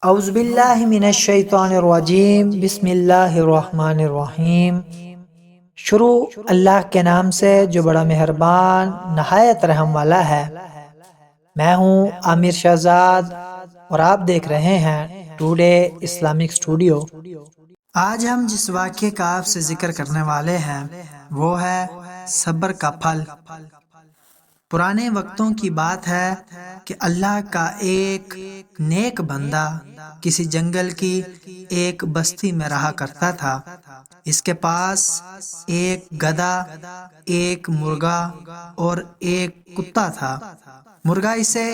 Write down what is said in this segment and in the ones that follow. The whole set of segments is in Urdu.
اعوذ باللہ من الشیطان الرجیم، بسم اللہ الرحمن الرحیم۔ شروع اللہ کے نام سے جو بڑا مہربان نہایت رحم والا ہے۔ میں ہوں عامر شہزاد اور آپ دیکھ رہے ہیں ٹوڈے اسلامک اسٹوڈیو۔ آج ہم جس واقعے کا آپ سے ذکر کرنے والے ہیں وہ ہے صبر کا پھل۔ پرانے وقتوں کی بات ہے کہ اللہ کا ایک نیک بندہ کسی جنگل کی ایک بستی میں رہا کرتا تھا۔ اس کے پاس ایک گدھا، ایک مرغا اور ایک کتا تھا۔ مرغا اسے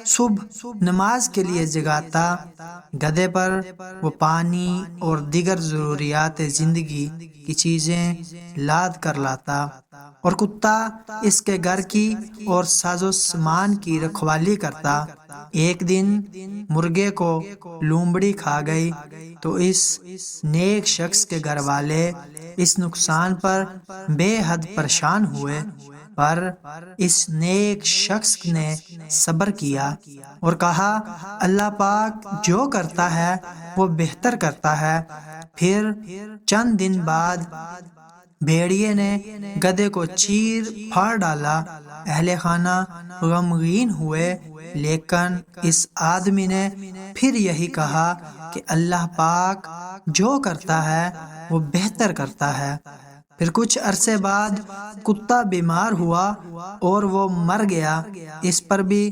صبح نماز کے لیے جگاتا، گدھے پر وہ پانی اور دیگر ضروریات زندگی کی چیزیں لاد کر لاتا، اور کتا اس کے گھر کی اور ساز و سامان کی رکھوالی کرتا۔ ایک دن مرغے کو لومڑی کھا گئی تو اس نیک شخص کے گھر والے اس نقصان پر بے حد پریشان ہوئے، پر اس نیک شخص نے صبر کیا اور کہا اللہ پاک جو کرتا ہے وہ بہتر کرتا ہے۔ پھر چند دن بعد بھیڑیے نے گدھے کو چیر پھاڑ ڈالا۔ اہل خانہ غمگین ہوئے، لیکن اس آدمی نے پھر یہی کہا کہ اللہ پاک جو کرتا ہے وہ بہتر کرتا ہے۔ پھر کچھ عرصے بعد کتا بیمار ہوا اور وہ مر گیا۔ اس پر بھی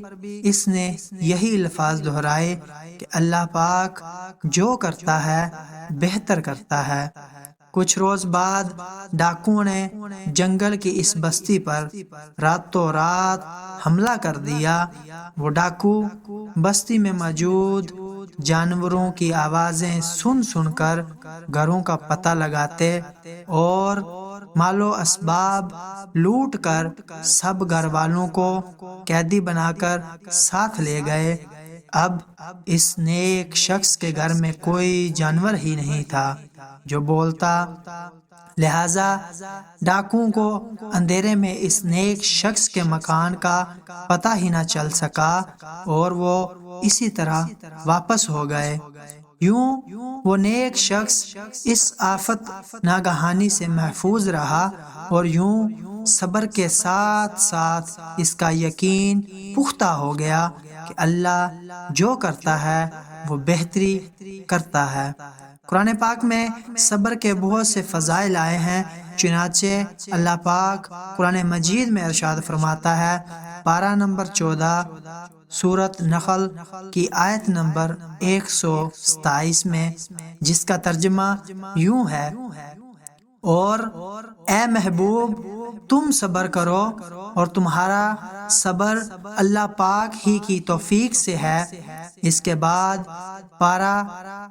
اس نے یہی الفاظ دہرائے کہ اللہ پاک جو کرتا ہے بہتر کرتا ہے۔ کچھ روز بعد ڈاکوؤں نے جنگل کی اس بستی پر راتوں رات حملہ کر دیا۔ وہ ڈاکو بستی میں موجود جانوروں کی آوازیں سن سن کر گھروں کا پتہ لگاتے اور مال و اسباب لوٹ کر سب گھر والوں کو قیدی بنا کر ساتھ لے گئے۔ اب اس نیک شخص کے گھر میں کوئی جانور ہی نہیں تھا جو بولتا، لہذا ڈاکوؤں کو اندھیرے میں اس نیک شخص کے مکان کا پتہ ہی نہ چل سکا اور وہ اسی طرح واپس ہو گئے۔ یوں وہ نیک شخص اس آفت ناگہانی سے محفوظ رہا، اور یوں صبر کے ساتھ ساتھ اس کا یقین پختہ ہو گیا کہ اللہ جو کرتا ہے وہ بہتری کرتا ہے۔ قرآن پاک میں صبر کے بہت سے فضائل آئے ہیں، چنانچہ اللہ پاک قرآن مجید میں ارشاد فرماتا ہے، پارہ نمبر 14 سورۃ نحل کی آیت نمبر 127 میں، جس کا ترجمہ یوں ہے، اور اے محبوب تم صبر کرو اور تمہارا صبر اللہ پاک ہی کی توفیق سے ہے۔ اس کے بعد پارہ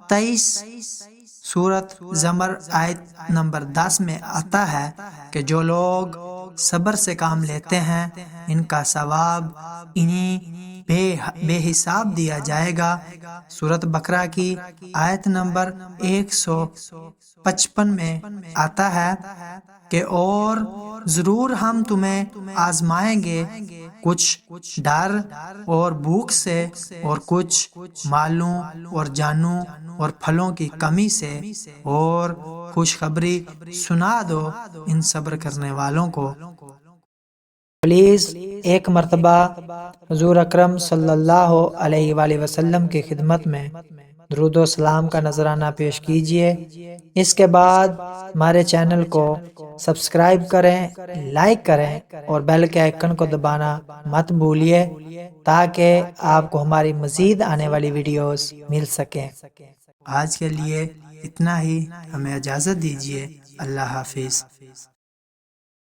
23 سورۃ زمر آیت نمبر 10 میں آتا ہے کہ جو لوگ صبر سے کام لیتے ہیں ان کا ثواب انہیں بے حساب دیا جائے گا۔ سورۃ بقرہ کی آیت نمبر 155 میں آتا ہے کہ اور ضرور ہم تمہیں آزمائیں گے، کچھ ڈر اور بھوک سے، اور کچھ مالوں اور جانوں اور پھلوں کی کمی سے، اور خوشخبری سنا دو ان صبر کرنے والوں کو۔ پلیز ایک مرتبہ حضور اکرم صلی اللہ علیہ وآلہ وسلم کی خدمت میں درود و سلام کا نذرانہ پیش کیجئے۔ اس کے بعد ہمارے چینل کو سبسکرائب کریں، لائک کریں اور بیل کے آئیکن کو دبانا مت بھولیے تاکہ آپ کو ہماری مزید آنے والی ویڈیوز مل سکیں۔ آج کے لیے اتنا ہی، ہمیں اجازت دیجیے۔ اللہ حافظ۔